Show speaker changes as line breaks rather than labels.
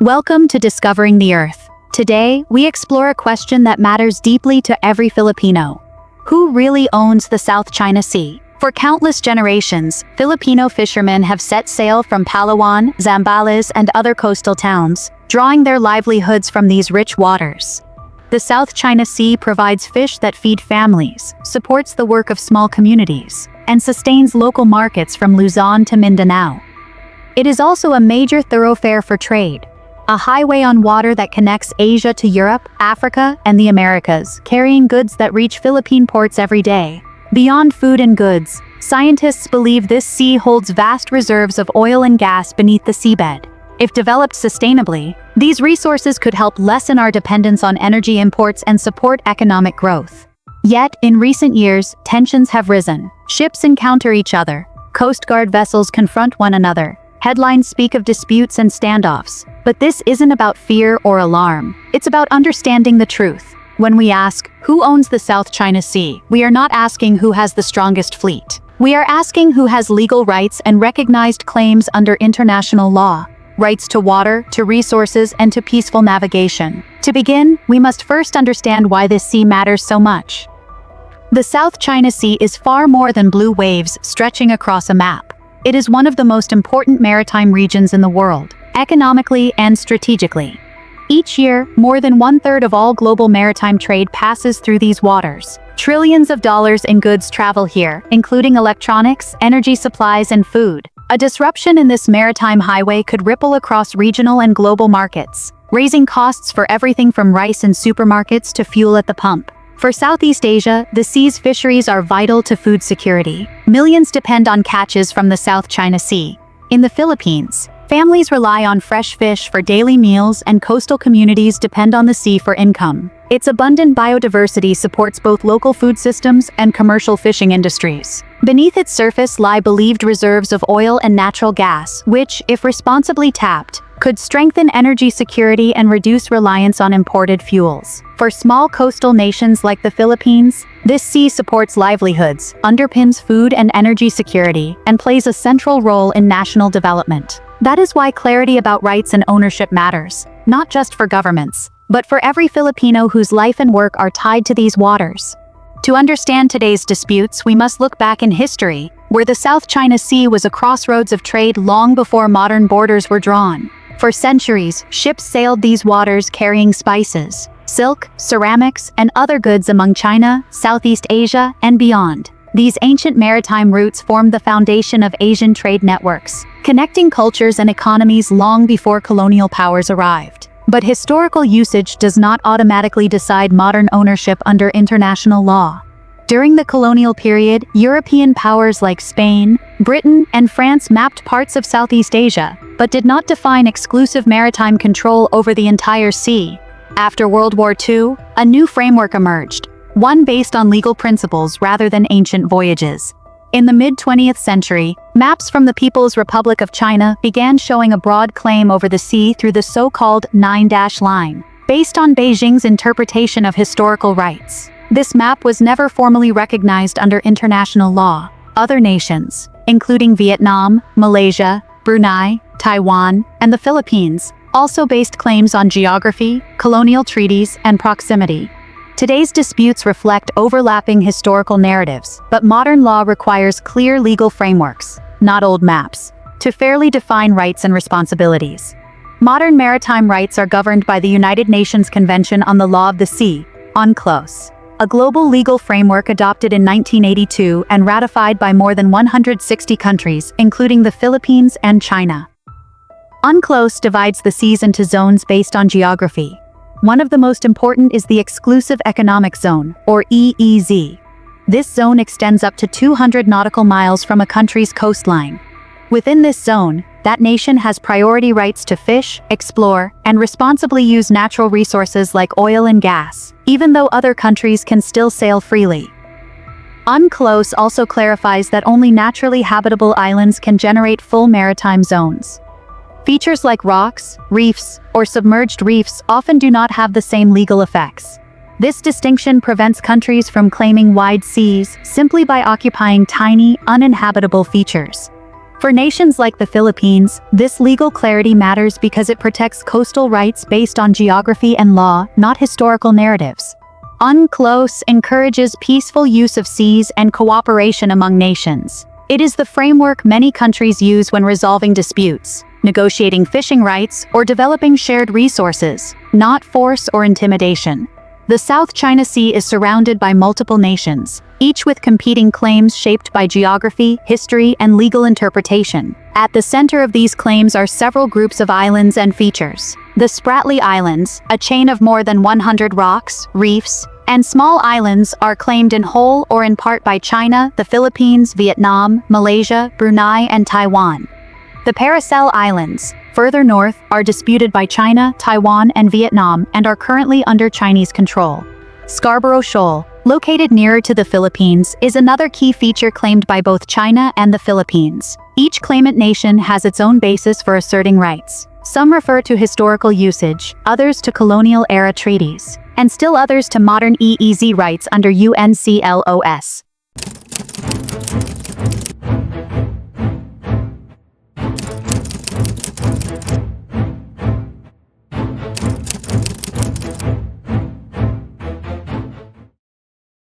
Welcome to Discovering the Earth. Today, we explore a question that matters deeply to every Filipino. Who really owns the South China Sea? For countless generations, Filipino fishermen have set sail from Palawan, Zambales, and other coastal towns, drawing their livelihoods from these rich waters. The South China Sea provides fish that feed families, supports the work of small communities, and sustains local markets from Luzon to Mindanao. It is also a major thoroughfare for trade, a highway on water that connects Asia to Europe, Africa, and the Americas, carrying goods that reach Philippine ports every day. Beyond food and goods, scientists believe this sea holds vast reserves of oil and gas beneath the seabed. If developed sustainably, these resources could help lessen our dependence on energy imports and support economic growth. Yet, in recent years, tensions have risen. Ships encounter each other. Coast Guard vessels confront one another. Headlines speak of disputes and standoffs. But this isn't about fear or alarm. It's about understanding the truth. When we ask, who owns the South China Sea, we are not asking who has the strongest fleet. We are asking who has legal rights and recognized claims under international law. Rights to water, to resources, and to peaceful navigation. To begin, we must first understand why this sea matters so much. The South China Sea is far more than blue waves stretching across a map. It is one of the most important maritime regions in the world, economically and strategically. Each year, more than one-third of all global maritime trade passes through these waters. Trillions of dollars in goods travel here, including electronics, energy supplies, and food. A disruption in this maritime highway could ripple across regional and global markets, raising costs for everything from rice in supermarkets to fuel at the pump. For Southeast Asia, the sea's fisheries are vital to food security. Millions depend on catches from the South China Sea. In the Philippines, families rely on fresh fish for daily meals, and coastal communities depend on the sea for income. Its abundant biodiversity supports both local food systems and commercial fishing industries. Beneath its surface lie believed reserves of oil and natural gas, which, if responsibly tapped, could strengthen energy security and reduce reliance on imported fuels. For small coastal nations like the Philippines, this sea supports livelihoods, underpins food and energy security, and plays a central role in national development. That is why clarity about rights and ownership matters, not just for governments, but for every Filipino whose life and work are tied to these waters. To understand today's disputes, we must look back in history, where the South China Sea was a crossroads of trade long before modern borders were drawn. For centuries, ships sailed these waters carrying spices, silk, ceramics, and other goods among China, Southeast Asia, and beyond. These ancient maritime routes formed the foundation of Asian trade networks, connecting cultures and economies long before colonial powers arrived. But historical usage does not automatically decide modern ownership under international law. During the colonial period, European powers like Spain, Britain, and France mapped parts of Southeast Asia, but did not define exclusive maritime control over the entire sea. After World War II, a new framework emerged, one based on legal principles rather than ancient voyages. In the mid-20th century, maps from the People's Republic of China began showing a broad claim over the sea through the so-called Nine-Line, based on Beijing's interpretation of historical rights. This map was never formally recognized under international law. Other nations, including Vietnam, Malaysia, Brunei, Taiwan, and the Philippines, also based claims on geography, colonial treaties, and proximity. Today's disputes reflect overlapping historical narratives, but modern law requires clear legal frameworks, not old maps, to fairly define rights and responsibilities. Modern maritime rights are governed by the United Nations Convention on the Law of the Sea, UNCLOS, a global legal framework adopted in 1982 and ratified by more than 160 countries, including the Philippines and China. UNCLOS divides the seas into zones based on geography. One of the most important is the Exclusive Economic Zone, or EEZ. This zone extends up to 200 nautical miles from a country's coastline. Within this zone, that nation has priority rights to fish, explore, and responsibly use natural resources like oil and gas, even though other countries can still sail freely. UNCLOS also clarifies that only naturally habitable islands can generate full maritime zones. Features like rocks, reefs, or submerged reefs often do not have the same legal effects. This distinction prevents countries from claiming wide seas simply by occupying tiny, uninhabitable features. For nations like the Philippines, this legal clarity matters because it protects coastal rights based on geography and law, not historical narratives. UNCLOS encourages peaceful use of seas and cooperation among nations. It is the framework many countries use when resolving disputes, negotiating fishing rights, or developing shared resources, not force or intimidation. The South China Sea is surrounded by multiple nations, each with competing claims shaped by geography, history, and legal interpretation. At the center of these claims are several groups of islands and features. The Spratly Islands, a chain of more than 100 rocks, reefs, and small islands, are claimed in whole or in part by China, the Philippines, Vietnam, Malaysia, Brunei, and Taiwan. The Paracel Islands, further north, are disputed by China, Taiwan, and Vietnam and are currently under Chinese control. Scarborough Shoal, located nearer to the Philippines, is another key feature claimed by both China and the Philippines. Each claimant nation has its own basis for asserting rights. Some refer to historical usage, others to colonial-era treaties, and still others to modern EEZ rights under UNCLOS.